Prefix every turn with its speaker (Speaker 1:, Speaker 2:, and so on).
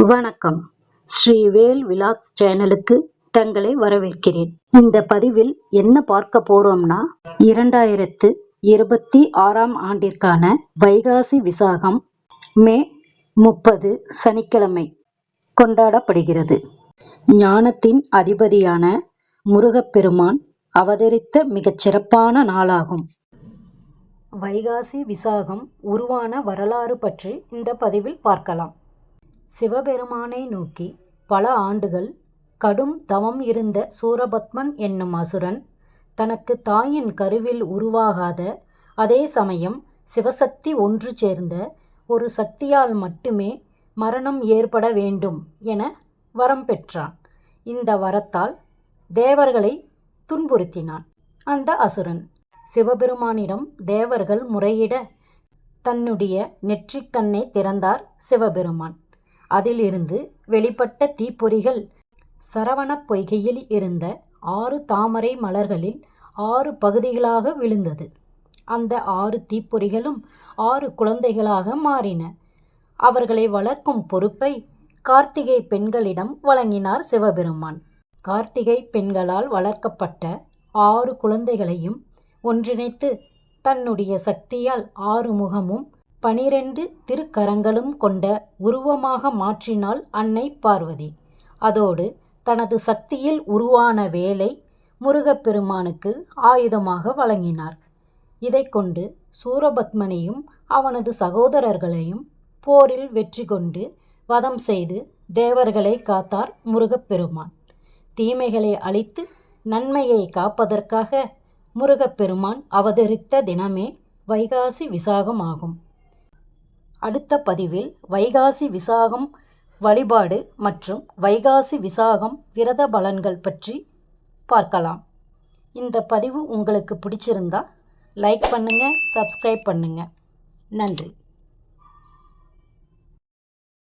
Speaker 1: வணக்கம். ஸ்ரீவேல் விலாக்ஸ் சேனலுக்கு தங்களை வரவேற்கிறேன். இந்த பதிவில் என்ன பார்க்க போறோம்னா 2026ஆம் ஆண்டிற்கான வைகாசி விசாகம் மே 30 சனிக்கிழமை கொண்டாடப்படுகிறது. ஞானத்தின் அதிபதியான முருகப்பெருமான் அவதரித்த மிகச் சிறப்பான நாளாகும். வைகாசி விசாகம் உருவான வரலாறு பற்றி இந்த பதிவில் பார்க்கலாம். சிவபெருமானை நோக்கி பல ஆண்டுகள் கடும் தவம் இருந்த சூரபத்மன் என்னும் அசுரன் தனக்கு தாயின் கருவில் உருவாகாத, அதே சமயம் சிவசக்தி ஒன்று சேர்ந்த ஒரு சக்தியால் மட்டுமே மரணம் ஏற்பட வேண்டும் என வரம் பெற்றான். இந்த வரத்தால் தேவர்களை துன்புறுத்தினான். அந்த அசுரன் சிவபெருமானிடம் தேவர்கள் முறையிட தன்னுடைய நெற்றிக்கண்ணை திறந்தார் சிவபெருமான். அதிலிருந்து வெளிப்பட்ட தீப்பொறிகள் சரவணப் பொய்கையில் இருந்த 6 தாமரை மலர்களில் 6 பகுதிகளாக விழுந்தது. அந்த 6 தீப்பொறிகளும் 6 குழந்தைகளாக மாறின. அவர்களை வளர்க்கும் பொறுப்பை கார்த்திகை பெண்களிடம் வழங்கினார் சிவபெருமான். கார்த்திகை பெண்களால் வளர்க்கப்பட்ட 6 குழந்தைகளையும் ஒன்றிணைத்து தன்னுடைய சக்தியால் 6 முகமும் 12 திருக்கரங்களும் கொண்ட உருவமாக மாற்றினாள் அன்னை பார்வதி. அதோடு தனது சக்தியில் உருவான வேலை முருகப்பெருமானுக்கு ஆயுதமாக வழங்கினார். இதை கொண்டு சூரபத்மனையும் அவனது சகோதரர்களையும் போரில் வெற்றி கொண்டு வதம் செய்து தேவர்களை காத்தார் முருகப்பெருமான். தீமைகளை அழித்து நன்மையை காப்பதற்காக முருகப்பெருமான் அவதரித்த தினமே வைகாசி விசாகம் ஆகும். அடுத்த பதிவில் வைகாசி விசாகம் வழிபாடு மற்றும் வைகாசி விசாகம் விரத பலன்கள் பற்றி பார்க்கலாம். இந்த பதிவு உங்களுக்கு பிடிச்சிருந்தா லைக் பண்ணுங்க, சப்ஸ்கிரைப் பண்ணுங்க. நன்றி.